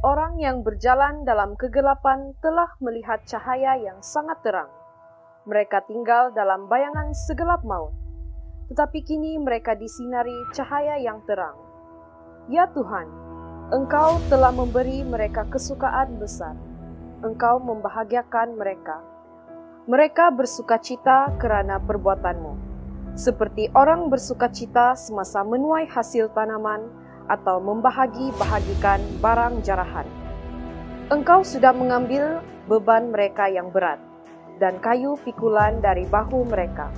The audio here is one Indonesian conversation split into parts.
Orang yang berjalan dalam kegelapan telah melihat cahaya yang sangat terang. Mereka tinggal dalam bayangan segelap maut, tetapi kini mereka disinari cahaya yang terang. Ya Tuhan, Engkau telah memberi mereka kesukaan besar. Engkau membahagiakan mereka. Mereka bersukacita kerana perbuatan-Mu, seperti orang bersukacita semasa menuai hasil tanaman atau membahagi-bahagikan barang jarahan. Engkau sudah mengambil beban mereka yang berat dan kayu pikulan dari bahu mereka.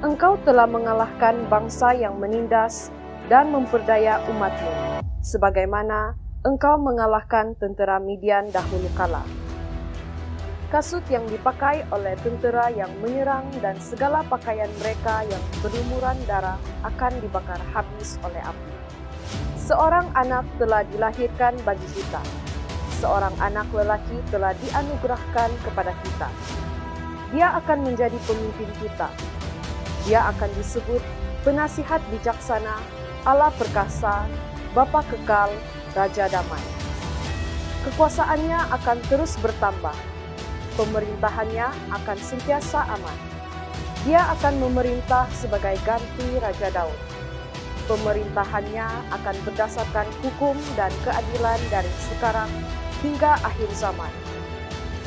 Engkau telah mengalahkan bangsa yang menindas dan memperdaya umat-Mu, sebagaimana Engkau mengalahkan tentera Midian dahulu kala. Kasut yang dipakai oleh tentera yang menyerang dan segala pakaian mereka yang berlumuran darah akan dibakar habis oleh api. Seorang anak telah dilahirkan bagi kita. Seorang anak lelaki telah dianugerahkan kepada kita. Dia akan menjadi pemimpin kita. Dia akan disebut penasihat bijaksana, Allah perkasa, Bapa kekal, Raja damai. Kekuasaannya akan terus bertambah. Pemerintahannya akan sentiasa aman. Dia akan memerintah sebagai ganti Raja Daud. Pemerintahannya akan berdasarkan hukum dan keadilan dari sekarang hingga akhir zaman.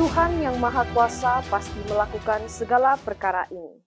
Tuhan yang Maha Kuasa pasti melakukan segala perkara ini.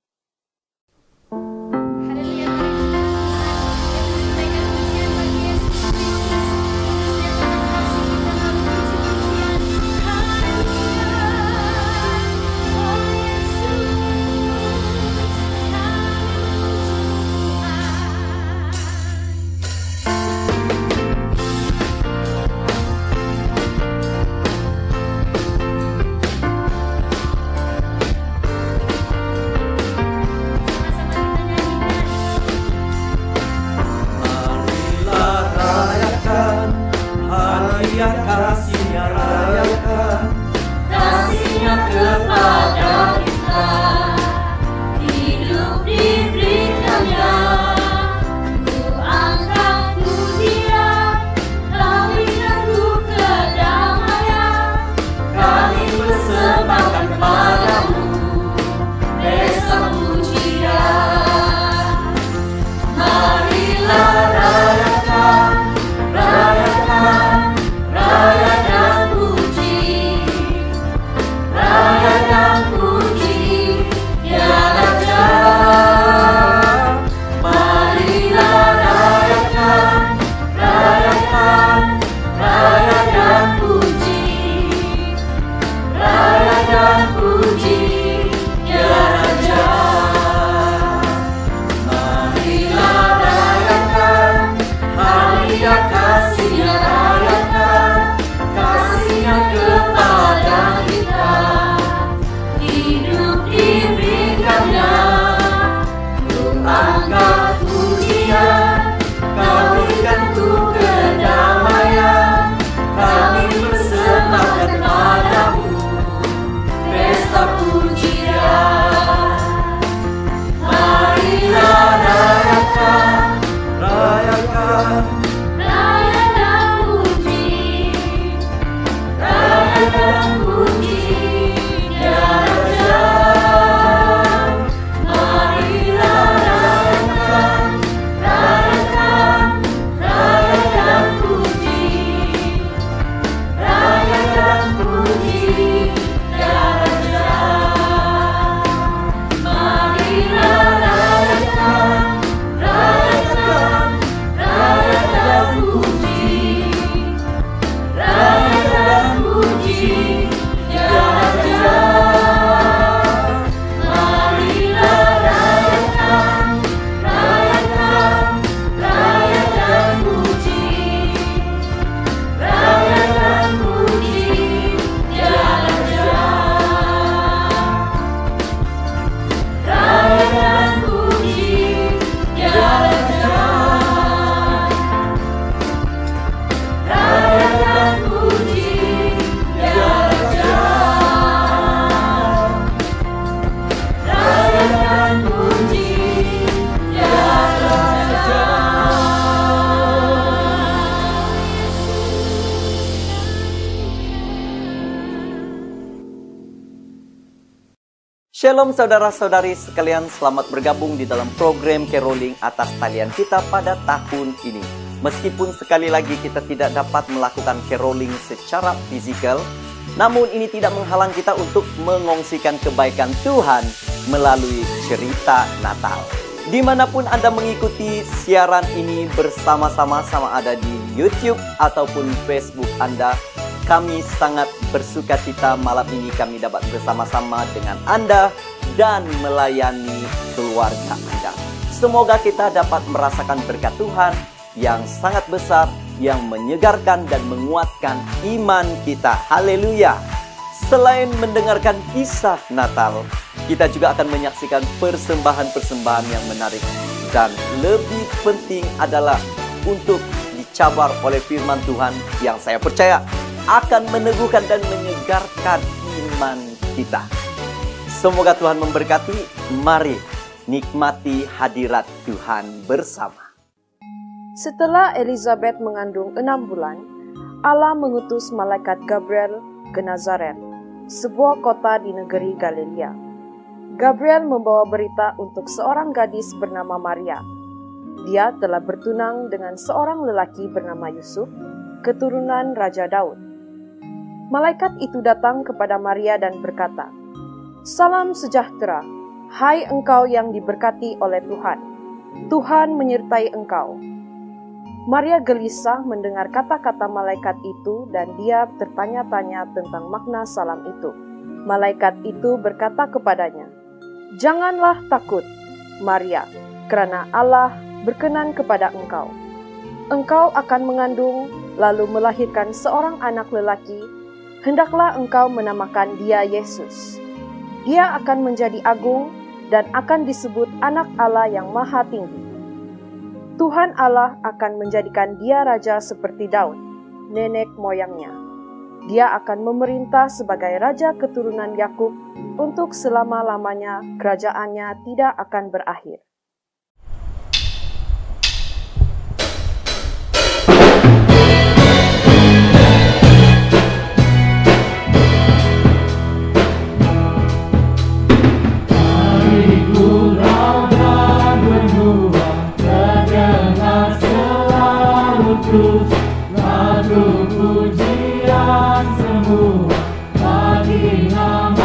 Kasih-Nya kepada kita, hidup diberikannya. Ku angkat pujian, kami teguh kedamaian. Kami persembahkan padamu pesta pujian. Marilah rayakan, rayakan, rayakan puji, rayakan puji. Shalom saudara-saudari sekalian, selamat bergabung di dalam program caroling atas talian kita pada tahun ini. Meskipun sekali lagi kita tidak dapat melakukan caroling secara fisikal, namun ini tidak menghalang kita untuk mengongsikan kebaikan Tuhan melalui cerita Natal. Dimanapun Anda mengikuti siaran ini bersama-sama, sama ada di YouTube ataupun Facebook Anda, kami sangat bersuka cita malam ini kami dapat bersama-sama dengan Anda dan melayani keluarga Anda. Semoga kita dapat merasakan berkat Tuhan yang sangat besar, yang menyegarkan dan menguatkan iman kita. Haleluya! Selain mendengarkan kisah Natal, kita juga akan menyaksikan persembahan-persembahan yang menarik. Dan lebih penting adalah untuk dicabar oleh firman Tuhan yang saya percaya akan meneguhkan dan menyegarkan iman kita. Semoga Tuhan memberkati. Mari nikmati hadirat Tuhan bersama. Setelah Elizabeth mengandung 6 bulan, Allah mengutus malaikat Gabriel ke Nazaret, sebuah kota di negeri Galilea. Gabriel membawa berita untuk seorang gadis bernama Maria. Dia telah bertunang dengan seorang lelaki bernama Yusuf, keturunan Raja Daud. Malaikat itu datang kepada Maria dan berkata, "Salam sejahtera, hai engkau yang diberkati oleh Tuhan. Tuhan menyertai engkau." Maria gelisah mendengar kata-kata malaikat itu dan dia tertanya-tanya tentang makna salam itu. Malaikat itu berkata kepadanya, "Janganlah takut, Maria, karena Allah berkenan kepada engkau. Engkau akan mengandung, lalu melahirkan seorang anak lelaki. Hendaklah engkau menamakan dia Yesus. Dia akan menjadi agung dan akan disebut Anak Allah yang Maha Tinggi. Tuhan Allah akan menjadikan dia raja seperti Daud, nenek moyangnya. Dia akan memerintah sebagai raja keturunan Yakub untuk selama-lamanya, kerajaannya tidak akan berakhir." Lagu pujian semua bagi nama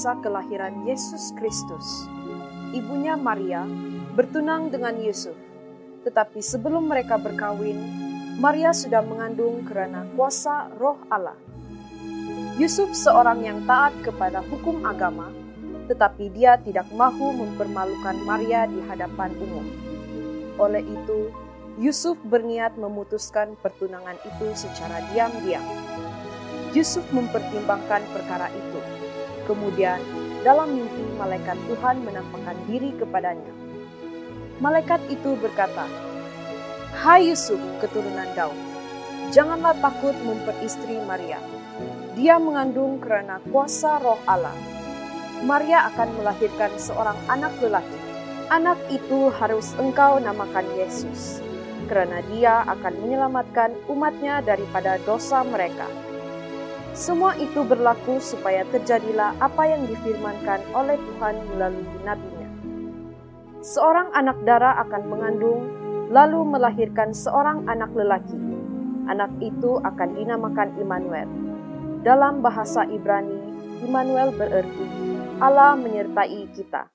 kisah kelahiran Yesus Kristus. Ibunya Maria bertunang dengan Yusuf, tetapi sebelum mereka berkawin, Maria sudah mengandung karena kuasa Roh Allah. Yusuf seorang yang taat kepada hukum agama, tetapi dia tidak mahu mempermalukan Maria di hadapan umum. Oleh itu, Yusuf berniat memutuskan pertunangan itu secara diam-diam. Yusuf mempertimbangkan perkara itu. Kemudian, dalam mimpi malaikat Tuhan menampakkan diri kepadanya. Malaikat itu berkata, "Hai Yusuf, keturunan Daud, janganlah takut memperistri Maria. Dia mengandung karena kuasa Roh Allah. Maria akan melahirkan seorang anak lelaki. Anak itu harus engkau namakan Yesus, karena dia akan menyelamatkan umatnya daripada dosa mereka." Semua itu berlaku supaya terjadilah apa yang difirmankan oleh Tuhan melalui nabinya. Seorang anak dara akan mengandung, lalu melahirkan seorang anak lelaki. Anak itu akan dinamakan Immanuel. Dalam bahasa Ibrani, Immanuel berarti Allah menyertai kita.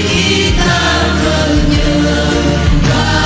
Kita menyembah,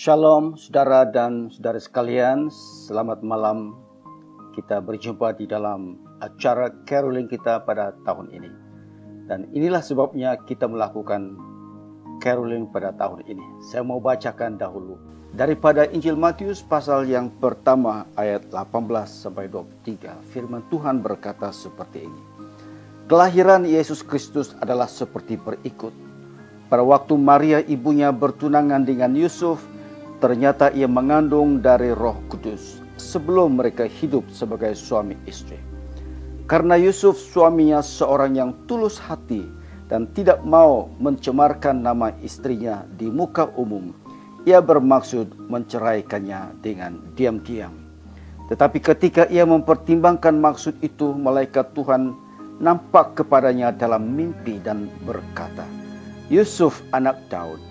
Shalom saudara dan saudara sekalian, selamat malam. Kita berjumpa di dalam acara caroling kita pada tahun ini. Dan inilah sebabnya kita melakukan caroling pada tahun ini. Saya mau bacakan dahulu daripada Injil Matius pasal yang pertama ayat 18 sampai 23. Firman Tuhan berkata seperti ini. Kelahiran Yesus Kristus adalah seperti berikut. Pada waktu Maria ibunya bertunangan dengan Yusuf, ternyata ia mengandung dari Roh Kudus sebelum mereka hidup sebagai suami istri. Karena Yusuf suaminya seorang yang tulus hati dan tidak mau mencemarkan nama istrinya di muka umum, ia bermaksud menceraikannya dengan diam-diam. Tetapi ketika ia mempertimbangkan maksud itu, malaikat Tuhan nampak kepadanya dalam mimpi dan berkata, Yusuf anak Daud,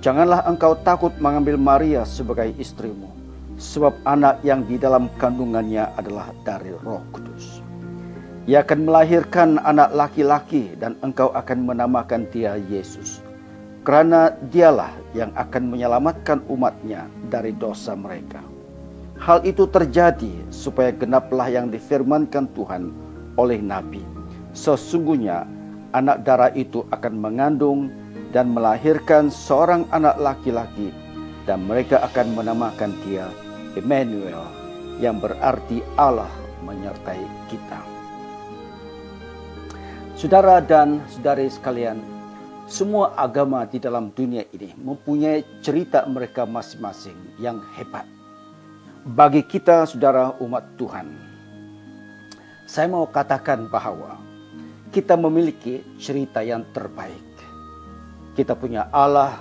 janganlah engkau takut mengambil Maria sebagai istrimu, sebab anak yang di dalam kandungannya adalah dari Roh Kudus. Ia akan melahirkan anak laki-laki dan engkau akan menamakan dia Yesus, karena dialah yang akan menyelamatkan umatnya dari dosa mereka. Hal itu terjadi supaya genaplah yang difirmankan Tuhan oleh Nabi. Sesungguhnya anak darah itu akan mengandung dan melahirkan seorang anak laki-laki, dan mereka akan menamakan dia Immanuel, yang berarti Allah menyertai kita. Saudara dan saudari sekalian, Semua agama di dalam dunia ini mempunyai cerita mereka masing-masing yang hebat. Bagi kita, saudara umat Tuhan, saya mau katakan bahwa kita memiliki cerita yang terbaik. Kita punya Allah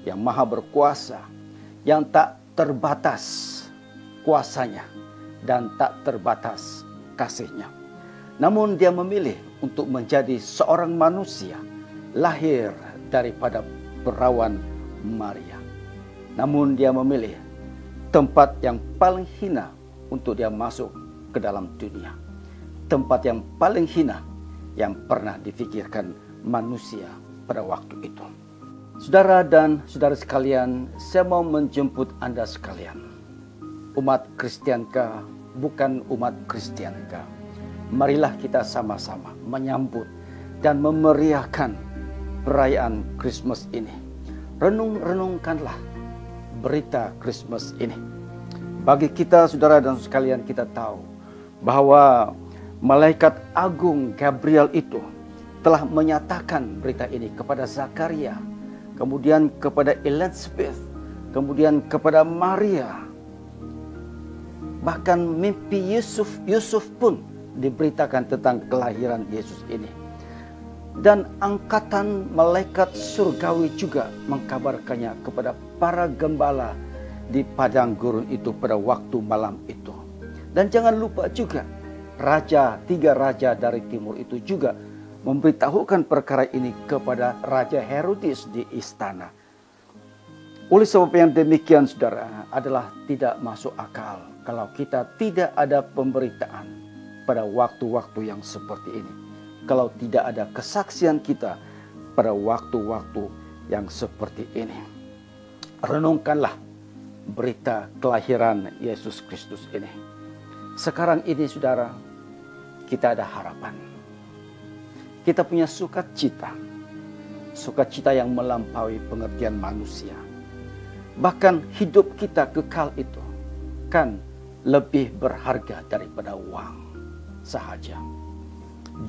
yang maha berkuasa, yang tak terbatas kuasanya dan tak terbatas kasihnya. Namun dia memilih untuk menjadi seorang manusia, lahir daripada perawan Maria. Namun dia memilih tempat yang paling hina untuk dia masuk ke dalam dunia. Tempat yang paling hina yang pernah difikirkan manusia pada waktu itu. Saudara dan saudara sekalian, saya mau menjemput Anda sekalian. Umat Kristiankah, bukan umat Kristiankah? Marilah kita sama-sama menyambut dan memeriahkan perayaan Christmas ini. Renung-renungkanlah berita Christmas ini. Bagi kita, saudara dan sekalian, kita tahu bahwa malaikat agung Gabriel itu telah menyatakan berita ini kepada Zakaria, kemudian kepada Elizabeth, kemudian kepada Maria. Bahkan mimpi Yusuf pun diberitakan tentang kelahiran Yesus ini. Dan angkatan malaikat surgawi juga mengkabarkannya kepada para gembala di padang gurun itu pada waktu malam itu. Dan jangan lupa juga, tiga raja dari timur itu juga memberitahukan perkara ini kepada Raja Herodes di istana. Oleh sebab yang demikian, saudara, adalah tidak masuk akal kalau kita tidak ada pemberitaan pada waktu-waktu yang seperti ini. Kalau tidak ada kesaksian kita pada waktu-waktu yang seperti ini. Renungkanlah berita kelahiran Yesus Kristus ini. Sekarang ini, saudara, kita ada harapan. Kita punya sukacita. Sukacita yang melampaui pengertian manusia. Bahkan hidup kita kekal itu kan lebih berharga daripada uang sahaja.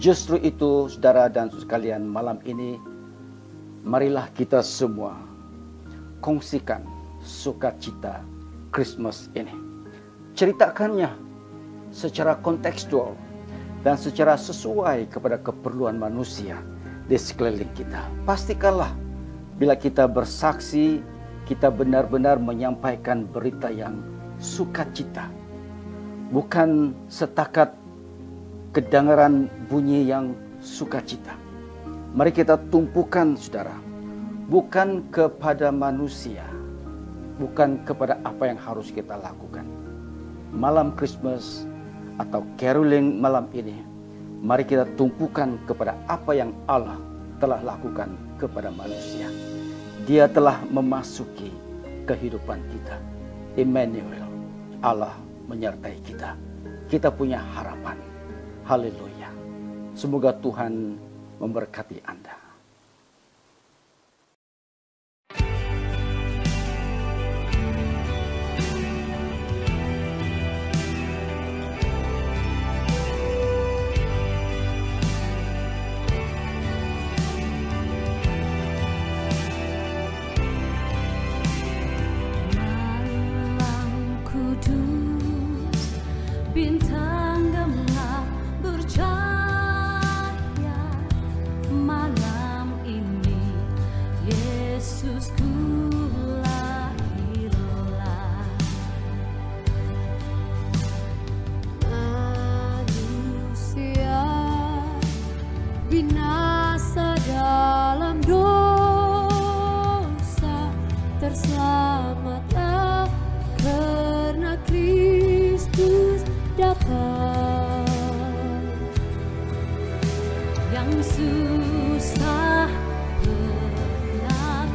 Justru itu, saudara dan sekalian, malam ini marilah kita semua kongsikan sukacita Christmas ini. Ceritakannya secara kontekstual dan secara sesuai kepada keperluan manusia di sekeliling kita. Pastikanlah bila kita bersaksi, kita benar-benar menyampaikan berita yang sukacita. Bukan setakat kedengaran bunyi yang sukacita. Mari kita tumpukan, saudara, bukan kepada manusia, bukan kepada apa yang harus kita lakukan. Malam Christmas atau caroling malam ini, mari kita tumpukan kepada apa yang Allah telah lakukan kepada manusia. Dia telah memasuki kehidupan kita. Emmanuel, Allah menyertai kita. Kita punya harapan. Haleluya. Semoga Tuhan memberkati Anda. Malam kudus, bintang gemilang bercahaya. Malam ini Yesusku lahirlah. Manusia binasa dalam dosa, terselamatlah karena Kristus datang. Yang susah berat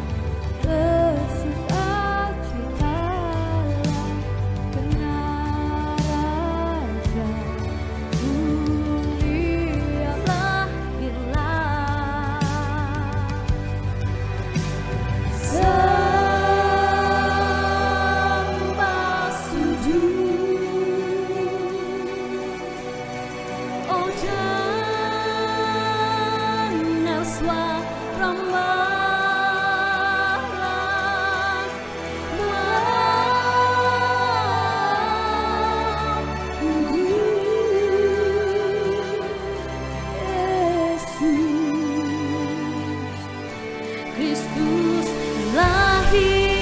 Kristus lahir.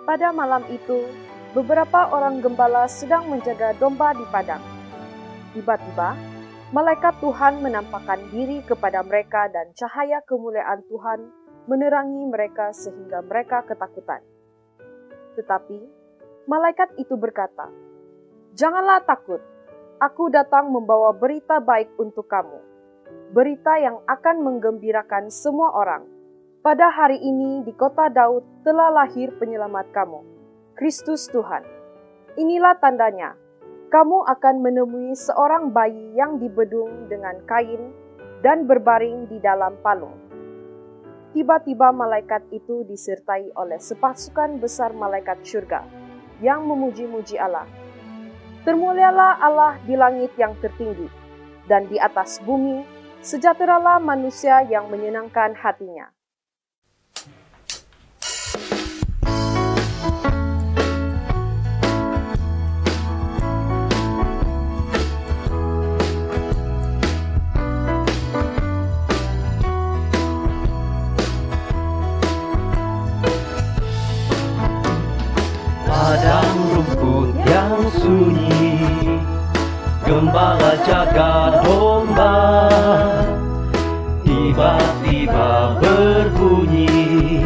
Pada malam itu, beberapa orang gembala sedang menjaga domba di padang. Tiba-tiba, malaikat Tuhan menampakkan diri kepada mereka dan cahaya kemuliaan Tuhan menerangi mereka sehingga mereka ketakutan. Tetapi, malaikat itu berkata, "Janganlah takut, aku datang membawa berita baik untuk kamu, berita yang akan menggembirakan semua orang. Pada hari ini di kota Daud telah lahir penyelamat kamu, Kristus Tuhan. Inilah tandanya, kamu akan menemui seorang bayi yang dibedung dengan kain dan berbaring di dalam palung." Tiba-tiba malaikat itu disertai oleh sepasukan besar malaikat syurga yang memuji-muji Allah. Termulialah Allah di langit yang tertinggi, dan di atas bumi sejahteralah manusia yang menyenangkan hatinya. gembala jaga domba tiba-tiba berbunyi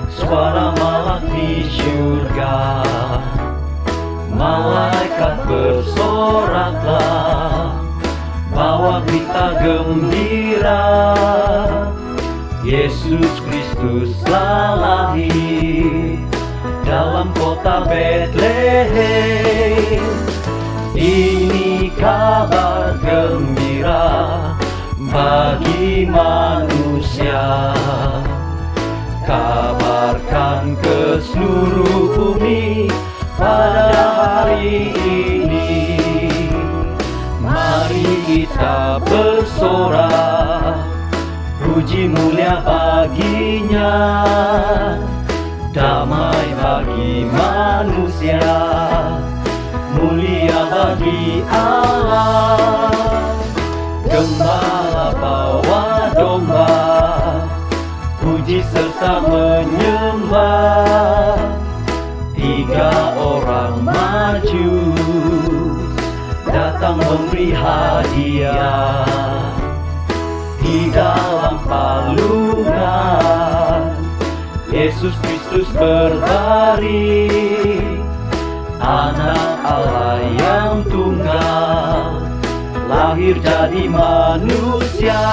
suara malak di syurga. Malaikat bersoraklah, bawa berita gembira, Yesus Kristus telah lahir dalam kota Betlehem. Ini kabar gembira bagi manusia. Kabarkan ke seluruh bumi pada hari ini. Mari kita bersorak, puji mulia baginya, damai bagi manusia, mulia bagi Allah. Gembala bawa domba, puji serta menyembah. 3 orang maju datang memberi hadiah. Di dalam palungan Yesus Kristus berbaring, Anak Allah yang tunggal lahir jadi manusia.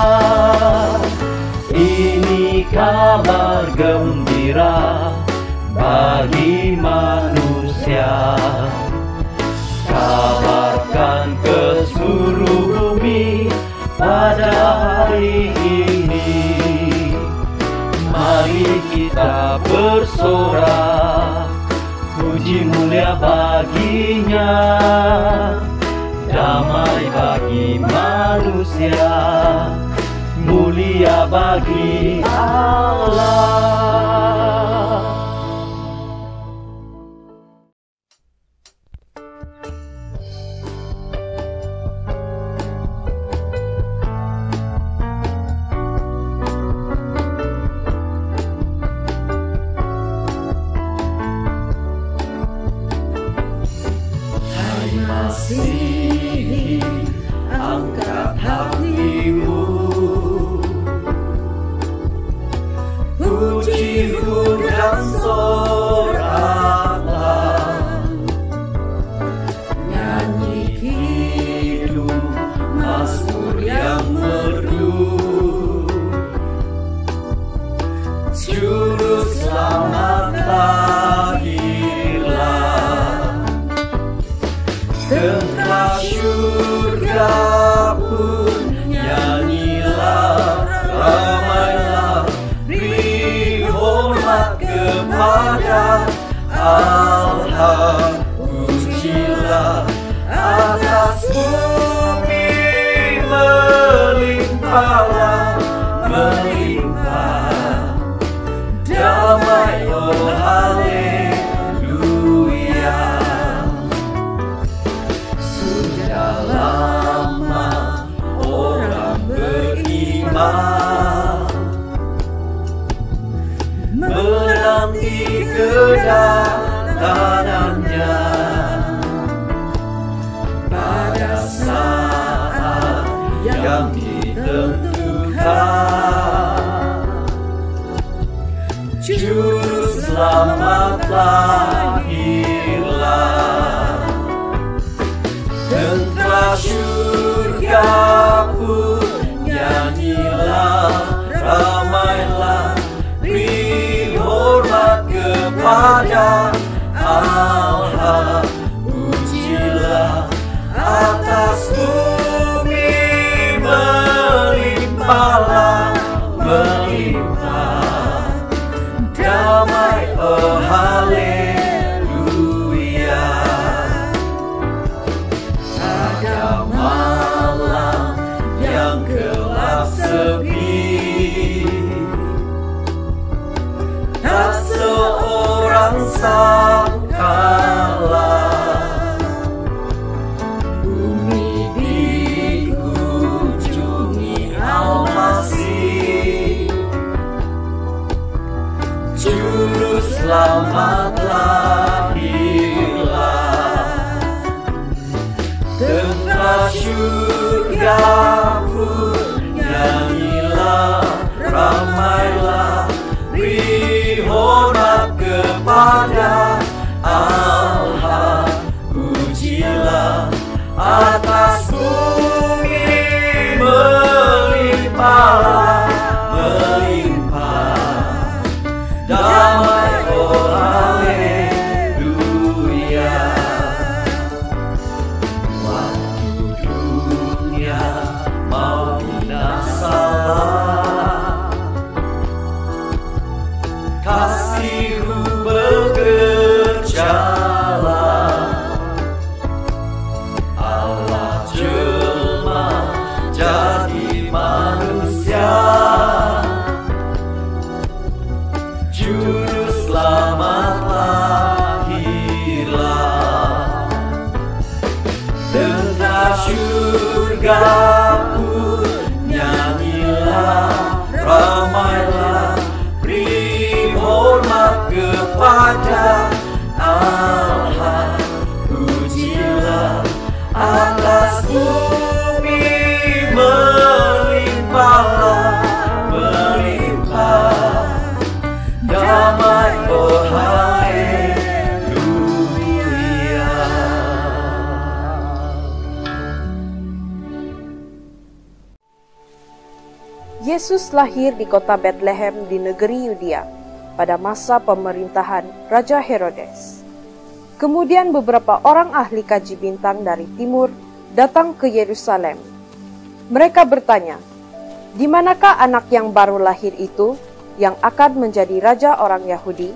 Ini kabar gembira bagi manusia. Kabarkan ke seluruh bumi pada hari ini. Mari kita bersorak, puji mulia baginya, damai bagi manusia, mulia bagi Allah. Angkat hatimu, puji dan soraklah, nyanyi hidup mazmur yang merdu. Juru selamat lahirlah, tentang syurga pun nyanyilah, ramailah, beri hormat kepada Allah. Pujilah atas bumi melimpahlah, melimpah damai, oh haleluya. Lama orang beriman menanti kedatangannya. Pada saat yang ditentukan, Juru Selamat lahirlah. Tentang syurga pun nyanyilah, ramailah, beri hormat kepada Allah. Pujilah atas bumi melimpahlah, melimpah damai, oh haleluya. Ada malam yang gelap sepi, tak seorang sangkalah bumi dikunjungi Al-Masih. Juru Selamat lahirlah, tentang kepada Allah. Pujilah atas bumi melimpah, melimpah. Damai, oh haleluya. Waktu dunia mau binasalah, kasih-Mu bekerjalah. Allah jelma jadi manusia, Juru Selamat lahirlah. Tentara syurga pun nyanyilah, ramailah, beri hormat kepada Allah. Pujilah atas bumi melimpah, melimpah. Damai, oh haleluya. Yesus lahir di kota Bethlehem di negeri Yudea pada masa pemerintahan Raja Herodes. Kemudian beberapa orang ahli kaji bintang dari timur datang ke Yerusalem. Mereka bertanya, "Di manakah anak yang baru lahir itu yang akan menjadi raja orang Yahudi?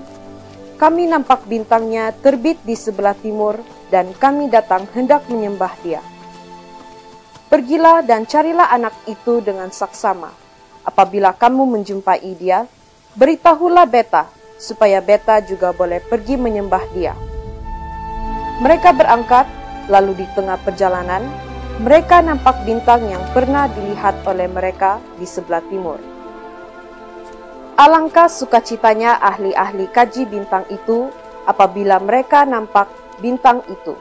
Kami nampak bintangnya terbit di sebelah timur dan kami datang hendak menyembah dia." Pergilah dan carilah anak itu dengan saksama. Apabila kamu menjumpai dia, beritahulah beta, supaya beta juga boleh pergi menyembah dia. Mereka berangkat, lalu di tengah perjalanan, mereka nampak bintang yang pernah dilihat oleh mereka di sebelah timur. Alangkah sukacitanya ahli-ahli kaji bintang itu apabila mereka nampak bintang itu.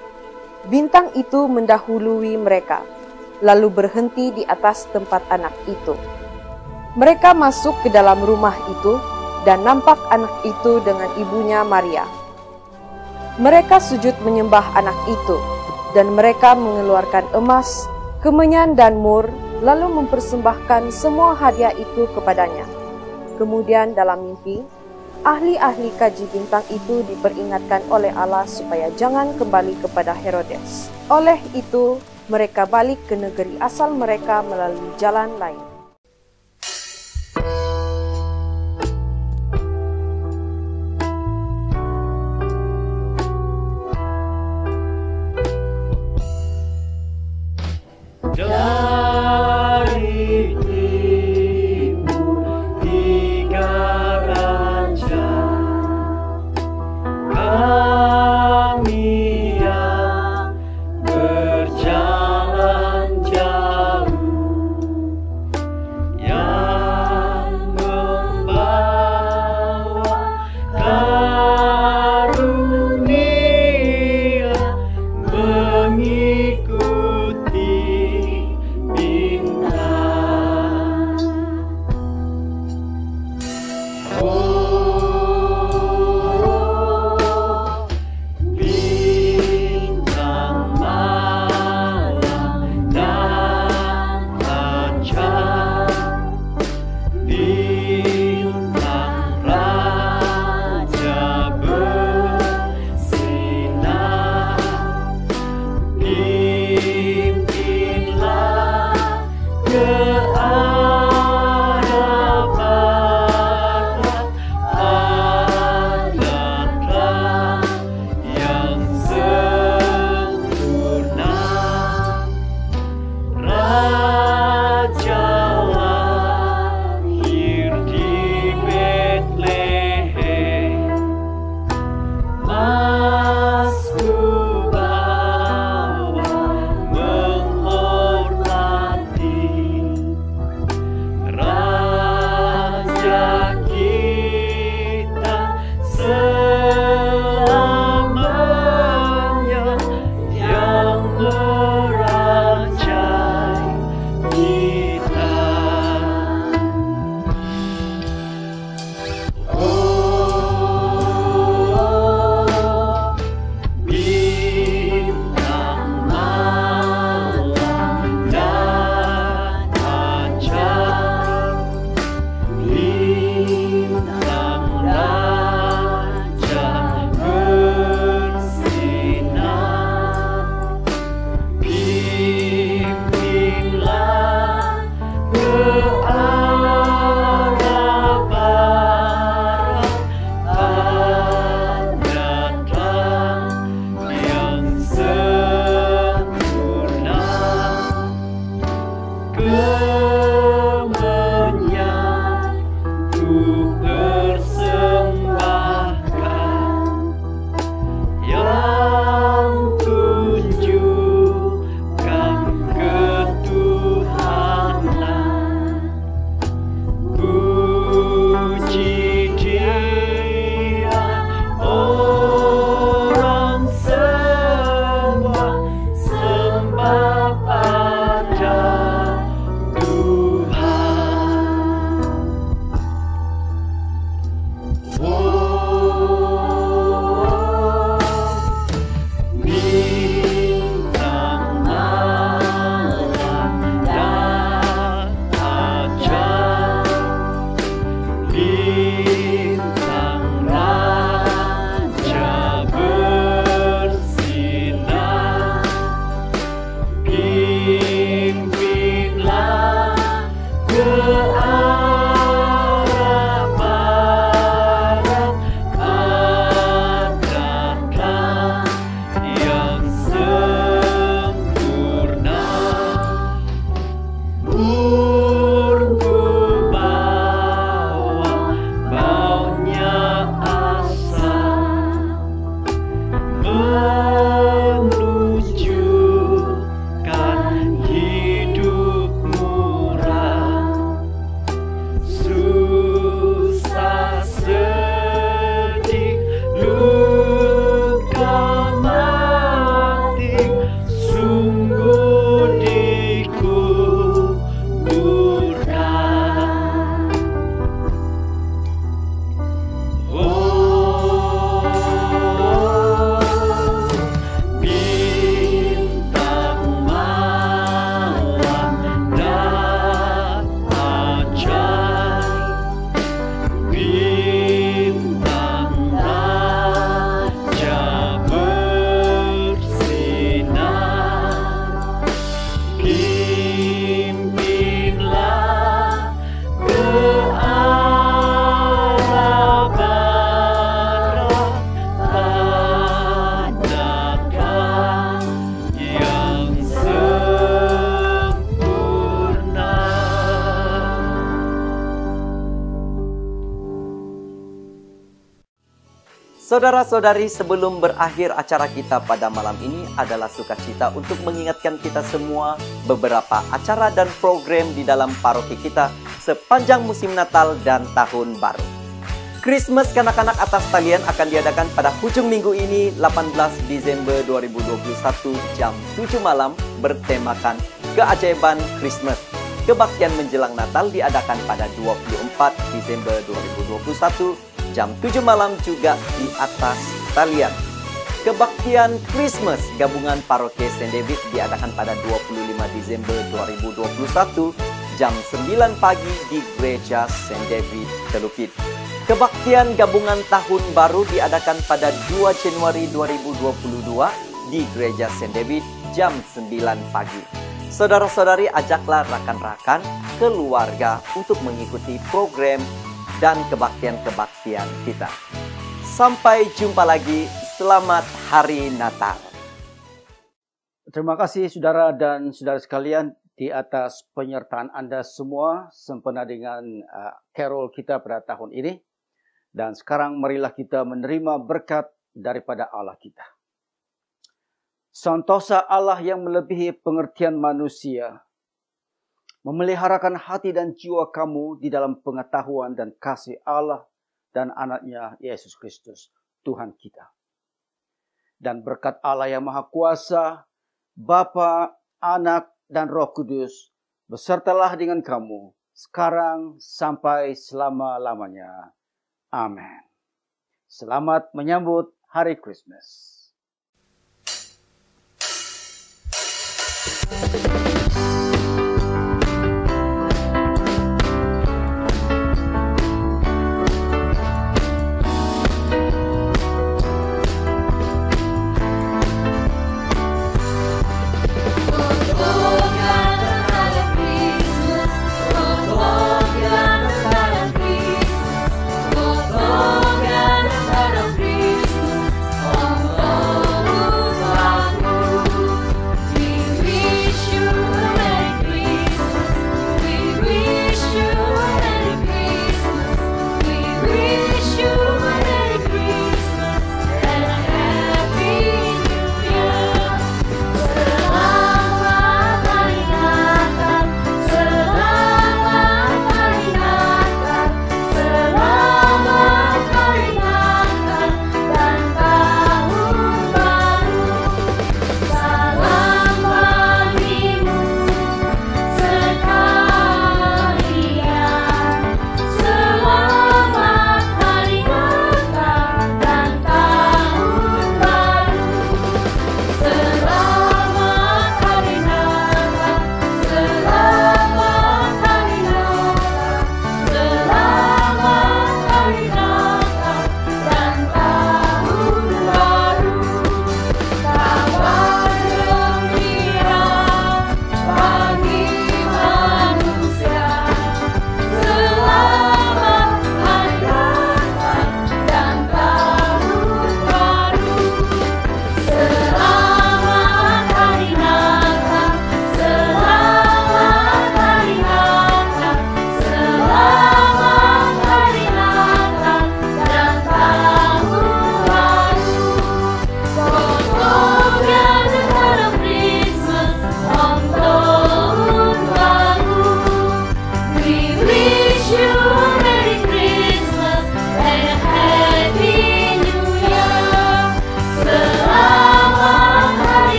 Bintang itu mendahului mereka, lalu berhenti di atas tempat anak itu. Mereka masuk ke dalam rumah itu dan nampak anak itu dengan ibunya Maria. Mereka sujud menyembah anak itu, dan mereka mengeluarkan emas, kemenyan dan mur, lalu mempersembahkan semua hadiah itu kepadanya. Kemudian dalam mimpi, ahli-ahli kaji bintang itu diperingatkan oleh Allah supaya jangan kembali kepada Herodes. Oleh itu, mereka balik ke negeri asal mereka melalui jalan lain. Dari timur tiga raja, kami yang berjalan jauh Saudara-saudari, sebelum berakhir acara kita pada malam ini adalah sukacita untuk mengingatkan kita semua beberapa acara dan program di dalam paroki kita sepanjang musim Natal dan Tahun Baru. Christmas kanak-kanak atas talian akan diadakan pada hujung minggu ini 18 Desember 2021 jam 7 malam bertemakan Keajaiban Christmas. Kebaktian menjelang Natal diadakan pada 24 Desember 2021 jam 7 malam juga di atas talian. Kebaktian Christmas gabungan Paroki St. David diadakan pada 25 Desember 2021 jam 9 pagi di Gereja St. David Telukit. Kebaktian gabungan Tahun Baru diadakan pada 2 Januari 2022 di Gereja St. David jam 9 pagi. Saudara-saudari, ajaklah rakan-rakan, keluarga untuk mengikuti program dan kebaktian-kebaktian kita. Sampai jumpa lagi. Selamat Hari Natal. Terima kasih saudara dan saudara sekalian di atas penyertaan Anda semua sempena dengan carol kita pada tahun ini. Dan sekarang marilah kita menerima berkat daripada Allah kita. Santosa Allah yang melebihi pengertian manusia, memeliharakan hati dan jiwa kamu di dalam pengetahuan dan kasih Allah dan anaknya Yesus Kristus, Tuhan kita. Dan berkat Allah yang Maha Kuasa, Bapa, Anak, dan Roh Kudus, besertalah dengan kamu, sekarang sampai selama-lamanya. Amin. Selamat menyambut Hari Christmas.